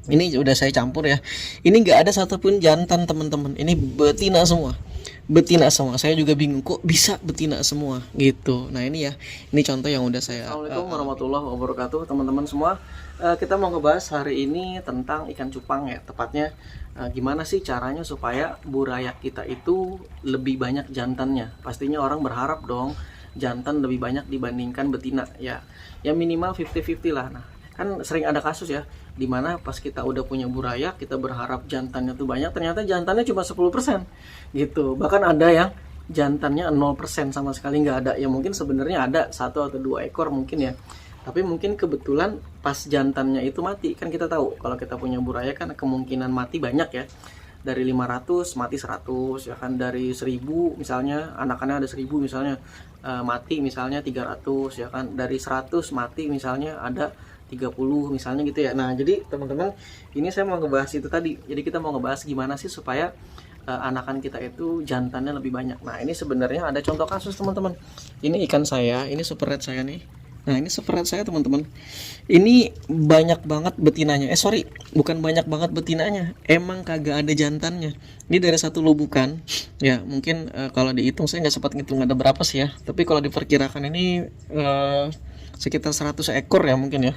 Ini udah saya campur ya. Ini nggak ada satupun jantan teman-teman. Ini betina semua. Betina semua. Saya juga bingung kok bisa betina semua gitu. Nah ini ya. Ini contoh yang udah saya. Assalamualaikum warahmatullahi wabarakatuh teman-teman semua. Kita mau ngebahas hari ini tentang ikan cupang ya. Tepatnya gimana sih caranya supaya burayak kita itu lebih banyak jantannya. Pastinya orang berharap dong jantan lebih banyak dibandingkan betina ya. Ya minimal 50-50 lah. Nah kan sering ada kasus ya dimana pas kita udah punya burayak kita berharap jantannya tuh banyak, ternyata jantannya cuma 10% gitu. Bahkan ada yang jantannya 0% sama sekali nggak ada. Ya mungkin sebenarnya ada 1 atau 2 ekor mungkin ya, tapi mungkin kebetulan pas jantannya itu mati. Kan kita tahu kalau kita punya burayak kan kemungkinan mati banyak ya, dari 500 mati 100 ya kan, dari 1000 misalnya anakannya ada 1000 misalnya, mati misalnya 300 ya kan, dari 100 mati misalnya ada 30 misalnya gitu ya. Nah jadi teman-teman, ini saya mau ngebahas itu tadi. Jadi kita mau ngebahas gimana sih supaya anakan kita itu jantannya lebih banyak. Nah ini sebenarnya ada contoh kasus teman-teman. Ini ikan saya, ini super red saya nih. Nah ini super red saya teman-teman. Ini banyak banget betinanya. Sorry, bukan banyak banget betinanya. Emang kagak ada jantannya. Ini dari satu lubukan. Ya mungkin kalau dihitung saya nggak sempat ngitung ada berapa sih ya. Tapi kalau diperkirakan ini sekitar 100 ekor ya mungkin ya.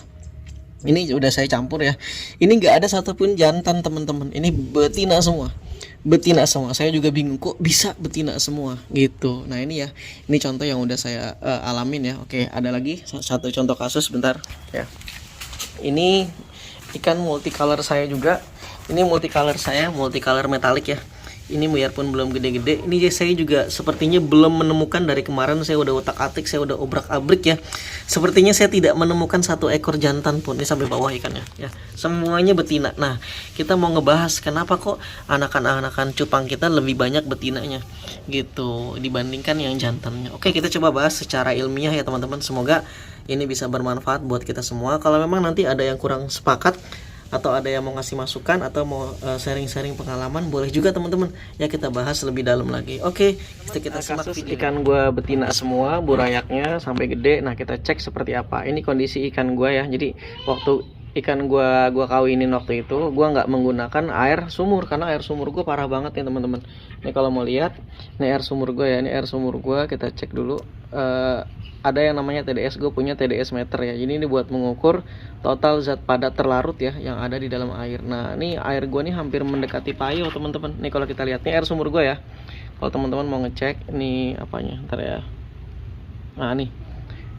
Ini udah saya campur ya. Ini nggak ada satupun jantan teman-teman. Ini betina semua. Betina semua. Saya juga bingung kok bisa betina semua gitu. Nah ini ya. Ini contoh yang udah saya alamin ya. Oke, ada lagi satu contoh kasus bentar ya. Ini ikan multicolor saya juga. Ini multicolor saya, multicolor metalik ya. Ini biarpun belum gede-gede, ini saya juga sepertinya belum menemukan. Dari kemarin saya udah otak-atik, saya udah obrak-abrik ya. Sepertinya saya tidak menemukan 1 ekor jantan pun. Ini sampai bawah ikannya ya. Semuanya betina. Nah, kita mau ngebahas kenapa kok anakan-anakan cupang kita lebih banyak betinanya gitu dibandingkan yang jantannya. Oke, kita coba bahas secara ilmiah ya teman-teman. Semoga ini bisa bermanfaat buat kita semua. Kalau memang nanti ada yang kurang sepakat atau ada yang mau ngasih masukan atau mau sharing-sharing pengalaman, boleh juga teman-teman ya, kita bahas lebih dalam lagi. Oke, kita simak video. Ikan gua betina semua, burayaknya sampai gede. Nah kita cek seperti apa. Ini kondisi ikan gua ya. Jadi waktu ikan gua kawinin waktu itu, gua nggak menggunakan air sumur karena air sumur gua parah banget nih teman-teman. Ini kalau mau lihat, ini air sumur gua ya, ini air sumur gua. Kita cek dulu. Ada yang namanya TDS, gue punya TDS meter ya. Jadi ini buat mengukur total zat padat terlarut ya yang ada di dalam air. Nah ini air gue nih hampir mendekati payo teman-teman. Nih kalau kita lihat nih air sumur gue ya. Kalau teman-teman mau ngecek ini apanya, ntar ya. Nah nih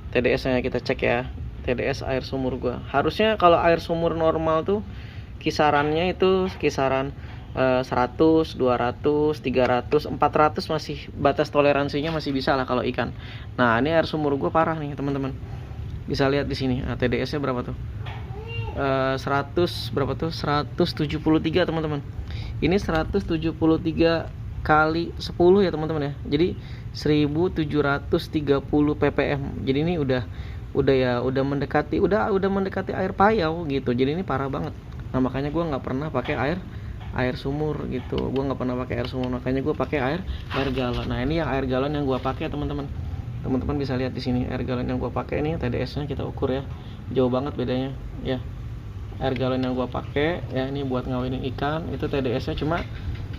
TDS nya kita cek ya. TDS air sumur gue. Harusnya kalau air sumur normal tuh kisarannya itu kisaran 100, 200, 300, 400 masih batas toleransinya, masih bisa lah kalau ikan. Nah ini air sumur gue parah nih teman-teman. Bisa lihat di sini. Nah, TDS nya berapa tuh? 100 berapa tuh? 173 teman-teman. Ini 173 kali 10 ya teman-teman ya. Jadi 1730 ppm. Jadi ini udah mendekati air payau gitu. Jadi ini parah banget. Nah makanya gue nggak pernah pakai air sumur gitu. Gue nggak pernah pakai air sumur, makanya gue pakai air galon. Nah ini yang air galon yang gue pakai teman-teman. Teman-teman bisa lihat di sini air galon yang gue pakai. Ini TDS-nya kita ukur ya, jauh banget bedanya ya. Air galon yang gue pakai ya, ini buat ngawinin ikan. Itu TDS-nya cuma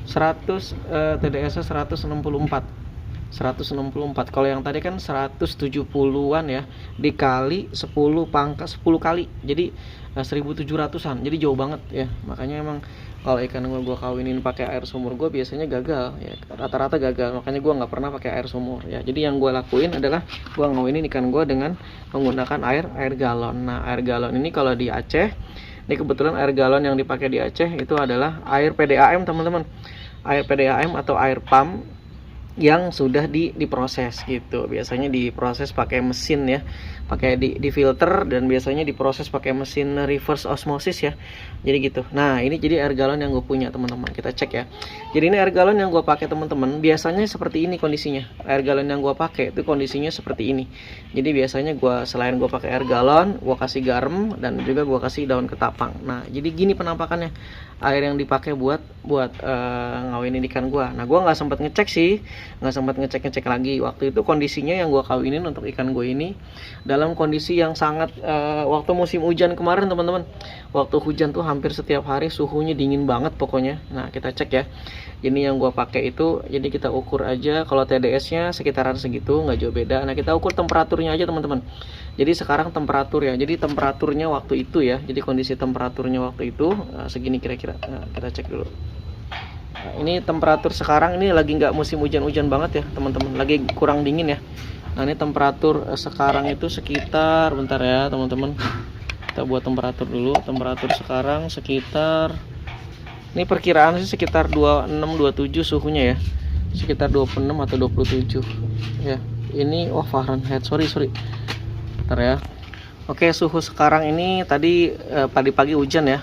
100, TDS-nya 164. Kalau yang tadi kan 170-an ya, dikali 10 pangkat 10 kali. Jadi 1700-an. Jadi jauh banget ya. Makanya emang kalau ikan gue kawinin pakai air sumur, gue biasanya gagal ya. Rata-rata gagal. Makanya gue nggak pernah pakai air sumur ya. Jadi yang gue lakuin adalah gue ngawinin ikan gue dengan menggunakan air galon. Nah, air galon ini kalau di Aceh, ini kebetulan air galon yang dipakai di Aceh itu adalah air PDAM teman-teman. Air PDAM atau air pump yang sudah diproses gitu. Biasanya diproses pakai mesin ya, pakai di filter, dan biasanya diproses pakai mesin reverse osmosis ya. Jadi gitu. Nah ini jadi air galon yang gue punya teman-teman. Kita cek ya. Jadi ini air galon yang gue pakai teman-teman. Biasanya seperti ini kondisinya. Air galon yang gue pakai itu kondisinya seperti ini. Jadi biasanya selain gue pakai air galon, gue kasih garam dan juga gue kasih daun ketapang. Nah jadi gini penampakannya air yang dipakai buat ngawinin ikan gue. Nah gue nggak sempat ngecek sih, nggak sempat ngecek lagi. Waktu itu kondisinya yang gue kawinin untuk ikan gue ini dalam dalam kondisi yang sangat waktu musim hujan kemarin teman-teman. Waktu hujan tuh hampir setiap hari suhunya dingin banget pokoknya. Nah kita cek ya. Ini yang gua pakai itu, jadi kita ukur aja. Kalau TDS-nya sekitaran segitu, nggak jauh beda. Nah kita ukur temperaturnya aja teman-teman. Jadi sekarang temperatur ya. Jadi temperaturnya waktu itu ya. Jadi kondisi temperaturnya waktu itu segini kira-kira. Nah, kita cek dulu. Nah, ini temperatur sekarang ini lagi nggak musim hujan-hujan banget ya teman-teman, lagi kurang dingin ya. Nah ini temperatur sekarang itu sekitar, bentar ya teman-teman, kita buat temperatur dulu. Temperatur sekarang sekitar, ini perkiraan sih sekitar 26-27 suhunya ya, sekitar 26 atau 27 ya. Ini Fahrenheit, sorry bentar ya. Oke, suhu sekarang ini tadi pagi-pagi hujan ya.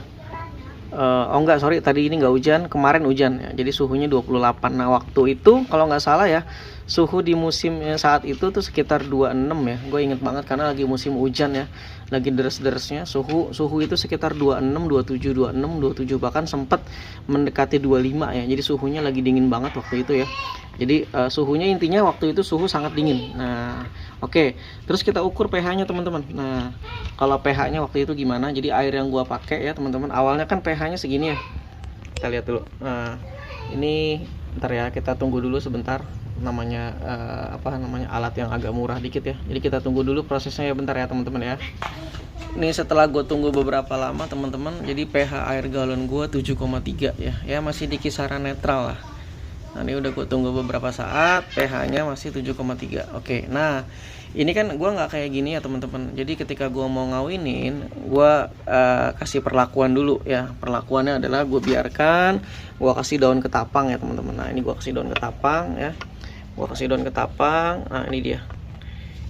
Enggak, sorry, tadi ini nggak hujan, kemarin hujan ya. Jadi suhunya 28. Nah waktu itu kalau nggak salah ya, suhu di musim saat itu tuh sekitar 26 ya. Gue inget banget karena lagi musim hujan ya, lagi deres-deresnya. Suhu itu sekitar 26, 27, 26, 27, bahkan sempat mendekati 25 ya. Jadi suhunya lagi dingin banget waktu itu ya. Jadi suhunya intinya waktu itu suhu sangat dingin. Nah oke, terus kita ukur pH-nya teman-teman. Nah kalau pH-nya waktu itu gimana? Jadi air yang gua pakai ya teman-teman, awalnya kan pH-nya segini ya. Kita lihat dulu. Nah ini bentar ya, kita tunggu dulu sebentar. Namanya alat yang agak murah dikit ya. Jadi kita tunggu dulu prosesnya ya, bentar ya teman-teman ya. Ini setelah gue tunggu beberapa lama teman-teman, jadi pH air galon gua 7,3 ya. Ya masih di kisaran netral lah. Nah ini udah gue tunggu beberapa saat, pH-nya masih 7,3. Oke, nah ini kan gue nggak kayak gini ya teman-teman. Jadi ketika gue mau ngawinin, gue kasih perlakuan dulu ya. Perlakuannya adalah gue biarkan, gue kasih daun ketapang ya teman-teman. Nah ini gue kasih daun ketapang ya. Gue kasih daun ketapang. Nah ini dia.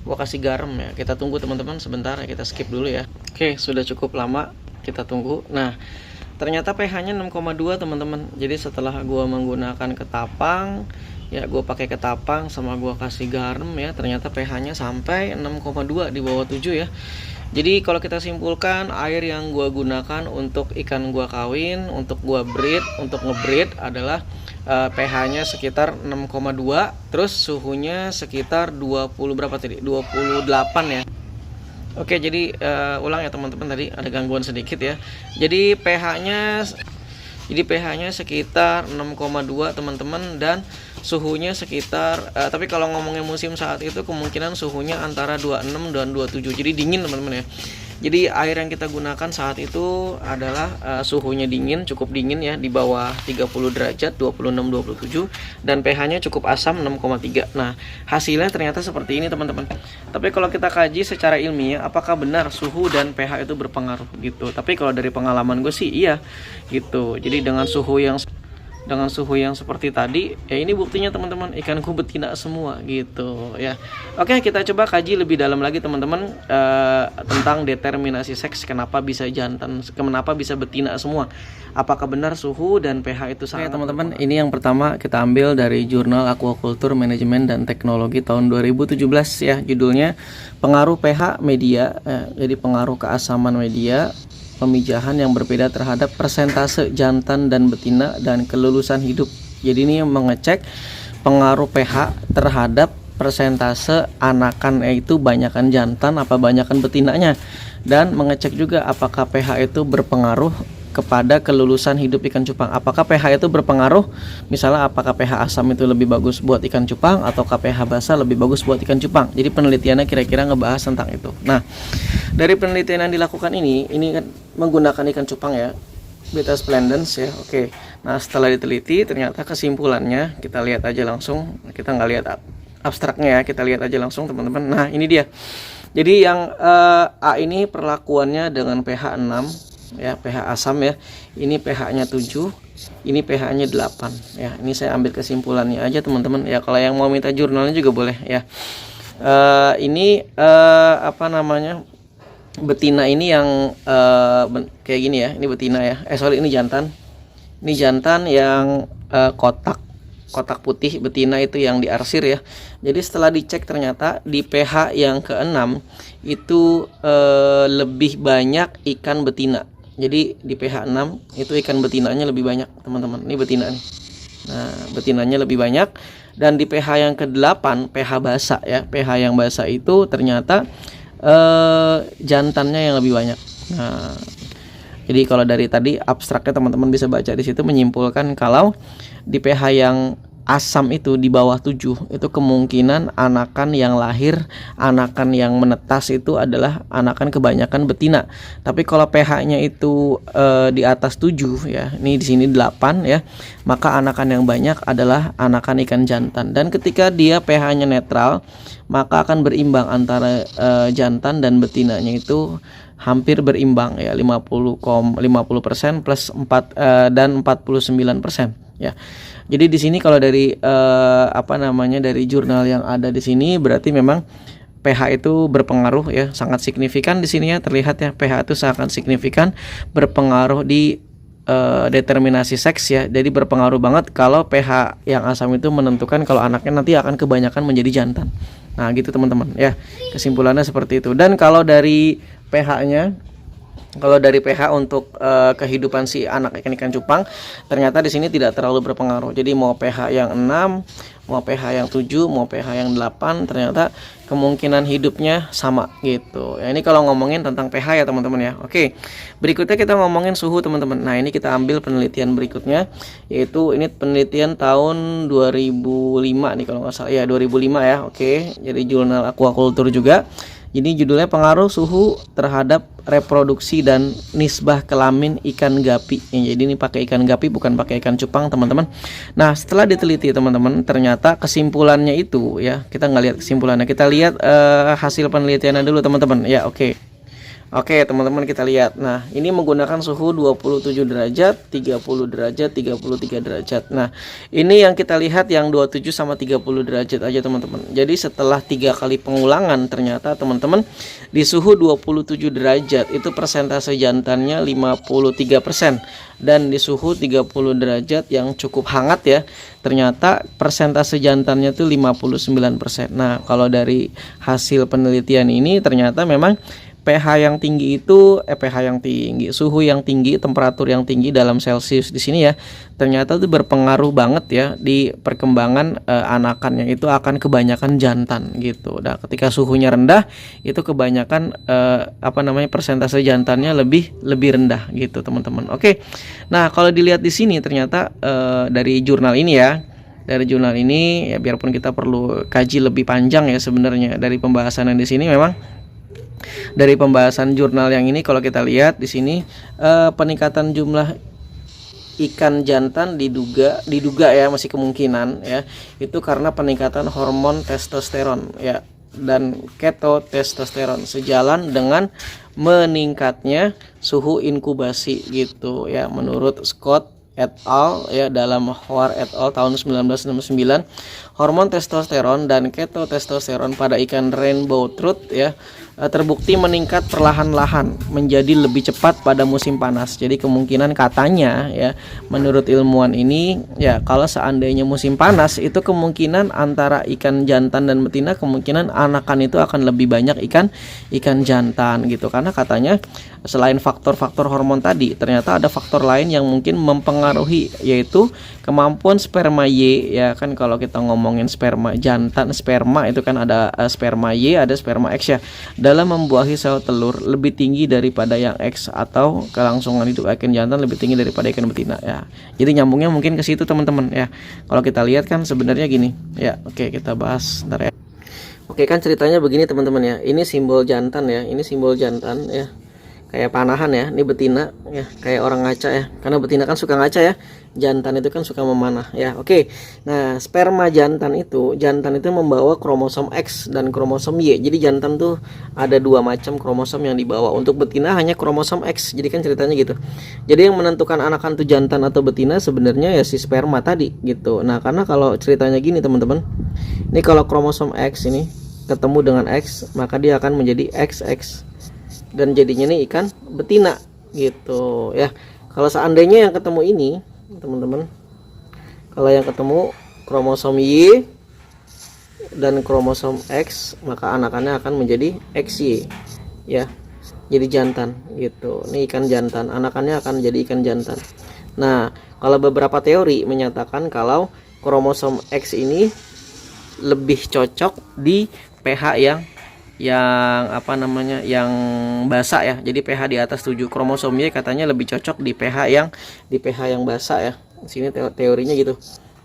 Gue kasih garam ya. Kita tunggu teman-teman sebentar ya, kita skip dulu ya. Oke, sudah cukup lama kita tunggu. Nah ternyata pH-nya 6,2 teman-teman. Jadi setelah gua menggunakan ketapang, ya gua pakai ketapang sama gua kasih garam ya, ternyata pH-nya sampai 6,2 di bawah 7 ya. Jadi kalau kita simpulkan, air yang gua gunakan untuk ikan gua kawin, untuk gua breed, untuk ngebreed adalah pH-nya sekitar 6,2, terus suhunya sekitar 20 berapa tadi? 28 ya. Oke, jadi ulang ya teman-teman, tadi ada gangguan sedikit ya. Jadi pH-nya sekitar 6,2 teman-teman, dan suhunya sekitar tapi kalau ngomongin musim saat itu kemungkinan suhunya antara 26 dan 27. Jadi dingin teman-teman ya. Jadi air yang kita gunakan saat itu adalah suhunya dingin, cukup dingin ya, di bawah 30 derajat, 26-27, dan pH-nya cukup asam 6,3. Nah, hasilnya ternyata seperti ini teman-teman. Tapi kalau kita kaji secara ilmiah, apakah benar suhu dan pH itu berpengaruh gitu? Tapi kalau dari pengalaman gue sih iya gitu. Jadi dengan suhu yang seperti tadi ya, ini buktinya teman-teman, ikanku betina semua gitu ya. Oke, kita coba kaji lebih dalam lagi teman-teman tentang determinasi seks, kenapa bisa jantan, kenapa bisa betina semua, apakah benar suhu dan pH itu sangat. Oke teman-teman, ini yang pertama kita ambil dari jurnal Aquaculture Management dan Teknologi tahun 2017 ya, judulnya pengaruh pH media jadi pengaruh keasaman media, pemijahan yang berbeda terhadap persentase jantan dan betina dan kelulusan hidup. Jadi ini mengecek pengaruh pH terhadap persentase anakan, yaitu banyakan jantan apa banyakan betinanya, dan mengecek juga apakah pH itu berpengaruh kepada kelulusan hidup ikan cupang. Apakah pH itu berpengaruh, misalnya apakah pH asam itu lebih bagus buat ikan cupang atau pH basa lebih bagus buat ikan cupang. Jadi penelitiannya kira-kira ngebahas tentang itu. Nah, dari penelitian yang dilakukan ini kan menggunakan ikan cupang ya, Beta splendens ya. Oke. Nah, setelah diteliti ternyata kesimpulannya, kita lihat aja langsung. Kita nggak lihat abstraknya ya, kita lihat aja langsung teman-teman. Nah, ini dia. Jadi yang A ini perlakuannya dengan pH 6 ya, pH asam ya. Ini pH-nya 7, ini pH-nya 8 ya. Ini saya ambil kesimpulannya aja teman-teman ya. Kalau yang mau minta jurnalnya juga boleh ya. Ini betina ini yang kayak gini ya. Ini betina ya. Ini jantan. Ini jantan yang kotak putih, betina itu yang diarsir ya. Jadi setelah dicek ternyata di pH yang ke-6 itu lebih banyak ikan betina. Jadi di pH 6 itu ikan betinanya lebih banyak teman-teman. Ini betina nih. Nah, betinanya lebih banyak. Dan di pH yang ke-8, pH basa ya. pH yang basa itu ternyata jantannya yang lebih banyak. Nah, jadi kalau dari tadi abstraknya teman-teman bisa baca di situ menyimpulkan kalau di pH yang asam itu di bawah 7 itu kemungkinan anakan yang lahir, anakan yang menetas itu adalah anakan kebanyakan betina. Tapi kalau pH-nya itu di atas 7 ya, ini di sini 8 ya, maka anakan yang banyak adalah anakan ikan jantan. Dan ketika dia pH-nya netral, maka akan berimbang antara jantan dan betinanya itu hampir berimbang ya, 50% plus 4 dan 49% ya. Jadi di sini kalau dari dari jurnal yang ada di sini berarti memang pH itu berpengaruh ya, sangat signifikan di sini ya, terlihat ya pH itu sangat signifikan berpengaruh di determinasi seks ya. Jadi berpengaruh banget kalau pH yang asam itu menentukan kalau anaknya nanti akan kebanyakan menjadi jantan. Nah, gitu teman-teman ya. Kesimpulannya seperti itu. Dan kalau dari pH-nya, kalau dari pH untuk kehidupan si anak ikan cupang ternyata di sini tidak terlalu berpengaruh. Jadi mau pH yang 6, mau pH yang 7, mau pH yang 8 ternyata kemungkinan hidupnya sama gitu. Ya, ini kalau ngomongin tentang pH ya teman-teman ya. Oke. Berikutnya kita ngomongin suhu teman-teman. Nah, ini kita ambil penelitian berikutnya, yaitu ini penelitian tahun 2005 nih kalau nggak salah. Ya, 2005 ya. Oke. Jadi jurnal Aquaculture juga. Jadi judulnya pengaruh suhu terhadap reproduksi dan nisbah kelamin ikan gapi. Jadi ini pakai ikan gapi bukan pakai ikan cupang teman-teman. Nah, setelah diteliti teman-teman, ternyata kesimpulannya itu ya, kita nggak lihat kesimpulannya, kita lihat hasil penelitiannya dulu teman-teman. Ya, oke. Oke teman-teman, kita lihat. Nah, ini menggunakan suhu 27 derajat, 30 derajat, 33 derajat. Nah, ini yang kita lihat yang 27 sama 30 derajat aja teman-teman. Jadi setelah 3 kali pengulangan ternyata teman-teman di suhu 27 derajat itu persentase jantannya 53%. Dan di suhu 30 derajat yang cukup hangat ya, ternyata persentase jantannya itu 59%. Nah, kalau dari hasil penelitian ini ternyata memang pH yang tinggi itu pH yang tinggi, suhu yang tinggi, temperatur yang tinggi dalam Celcius di sini ya, ternyata itu berpengaruh banget ya di perkembangan anakannya itu akan kebanyakan jantan gitu. Nah, ketika suhunya rendah itu kebanyakan persentase jantannya lebih rendah gitu, teman-teman. Oke. Nah, kalau dilihat di sini ternyata dari jurnal ini ya, dari jurnal ini ya, biarpun kita perlu kaji lebih panjang ya sebenarnya dari pembahasan yang di sini, memang dari pembahasan jurnal yang ini kalau kita lihat di sini peningkatan jumlah ikan jantan diduga ya, masih kemungkinan ya, itu karena peningkatan hormon testosteron ya dan ketotestosteron sejalan dengan meningkatnya suhu inkubasi gitu ya, menurut Scott et al ya dalam Hoare et al tahun 1969. Hormon testosteron dan ketotestosteron pada ikan rainbow trout ya terbukti meningkat perlahan-lahan menjadi lebih cepat pada musim panas. Jadi kemungkinan katanya ya, menurut ilmuwan ini ya, kalau seandainya musim panas itu kemungkinan antara ikan jantan dan betina kemungkinan anakan itu akan lebih banyak ikan jantan gitu. Karena katanya selain faktor-faktor hormon tadi, ternyata ada faktor lain yang mungkin mempengaruhi, yaitu kemampuan sperma Y ya kan. Kalau kita ngomongin sperma jantan, sperma itu kan ada sperma Y, ada sperma X ya, dalam membuahi sel telur lebih tinggi daripada yang X, atau kelangsungan hidup ikan jantan lebih tinggi daripada ikan betina ya. Jadi nyambungnya mungkin ke situ teman-teman ya. Kalau kita lihat kan sebenarnya gini ya. Oke, kita bahas ntar ya. Oke, kan ceritanya begini teman-teman ya. Ini simbol jantan ya. Ini simbol jantan ya. Kayak panahan ya. Ini betina ya, kayak orang ngaca ya. Karena betina kan suka ngaca ya. Jantan itu kan suka memanah ya. Oke. Nah, sperma jantan itu membawa kromosom X dan kromosom Y. Jadi jantan tuh ada 2 macam kromosom yang dibawa. Untuk betina hanya kromosom X. Jadi kan ceritanya gitu. Jadi yang menentukan anakan tuh jantan atau betina sebenarnya ya si sperma tadi gitu. Nah, karena kalau ceritanya gini teman-teman. Ini kalau kromosom X ini ketemu dengan X, maka dia akan menjadi XX. Dan jadinya nih ikan betina gitu ya. Kalau seandainya yang ketemu ini teman-teman, kalau yang ketemu kromosom Y dan kromosom X, maka anakannya akan menjadi XY ya, jadi jantan gitu. Ini ikan jantan, anakannya akan jadi ikan jantan. Nah, kalau beberapa teori menyatakan kalau kromosom X ini lebih cocok di pH yang yang apa namanya, yang basah ya. Jadi pH di atas 7. Kromosom Y katanya lebih cocok di pH yang basah ya. Di sini teorinya gitu.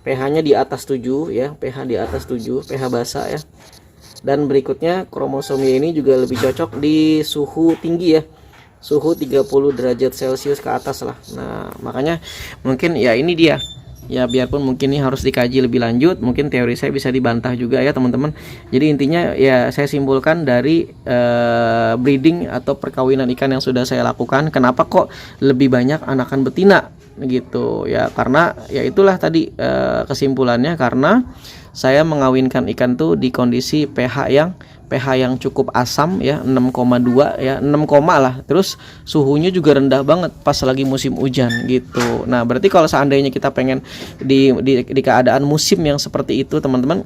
pH-nya di atas 7 ya, pH di atas 7, pH basah ya. Dan berikutnya kromosom Y ini juga lebih cocok di suhu tinggi ya. Suhu 30 derajat Celcius ke atas lah. Nah, makanya mungkin ya ini dia. Ya biarpun mungkin ini harus dikaji lebih lanjut, mungkin teori saya bisa dibantah juga ya teman-teman. Jadi intinya ya saya simpulkan dari breeding atau perkawinan ikan yang sudah saya lakukan, kenapa kok lebih banyak anakan betina gitu ya, karena ya itulah tadi kesimpulannya, karena saya mengawinkan ikan tuh di kondisi pH yang cukup asam ya, 6,2 ya, 6, lah. Terus suhunya juga rendah banget pas lagi musim hujan gitu. Nah, berarti kalau seandainya kita pengen di keadaan musim yang seperti itu, teman-teman,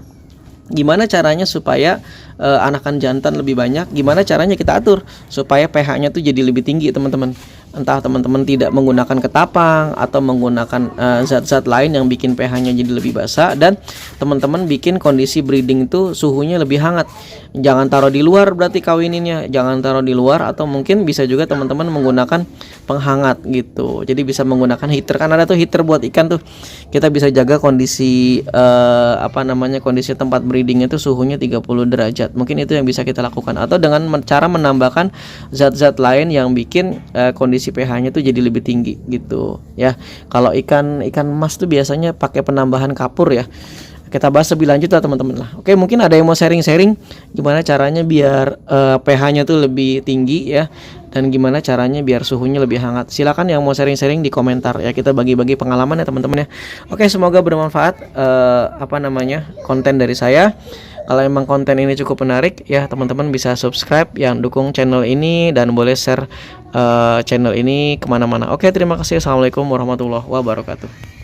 gimana caranya supaya anakan jantan lebih banyak? Gimana caranya kita atur supaya pH-nya tuh jadi lebih tinggi, teman-teman? Entah teman-teman tidak menggunakan ketapang atau menggunakan zat-zat lain yang bikin pH-nya jadi lebih basah, dan teman-teman bikin kondisi breeding itu suhunya lebih hangat. Jangan taruh di luar berarti kawininnya, jangan taruh di luar, atau mungkin bisa juga teman-teman menggunakan penghangat gitu. Jadi bisa menggunakan heater, kan ada tuh heater buat ikan tuh. Kita bisa jaga kondisi kondisi tempat breeding itu suhunya 30 derajat. Mungkin itu yang bisa kita lakukan, atau dengan cara menambahkan zat-zat lain yang bikin kondisi pH-nya tuh jadi lebih tinggi gitu ya. Kalau ikan emas tuh biasanya pakai penambahan kapur ya. Kita bahas lebih lanjut lah teman-teman lah. Oke, mungkin ada yang mau sharing-sharing gimana caranya biar pH-nya tuh lebih tinggi ya, dan gimana caranya biar suhunya lebih hangat. Silakan yang mau sharing-sharing di komentar ya, kita bagi-bagi pengalaman ya teman-teman ya. Oke, semoga bermanfaat konten dari saya. Kalau emang konten ini cukup menarik ya, teman-teman bisa subscribe, yang dukung channel ini, dan boleh share channel ini kemana-mana. Oke, terima kasih. Assalamualaikum warahmatullahi wabarakatuh.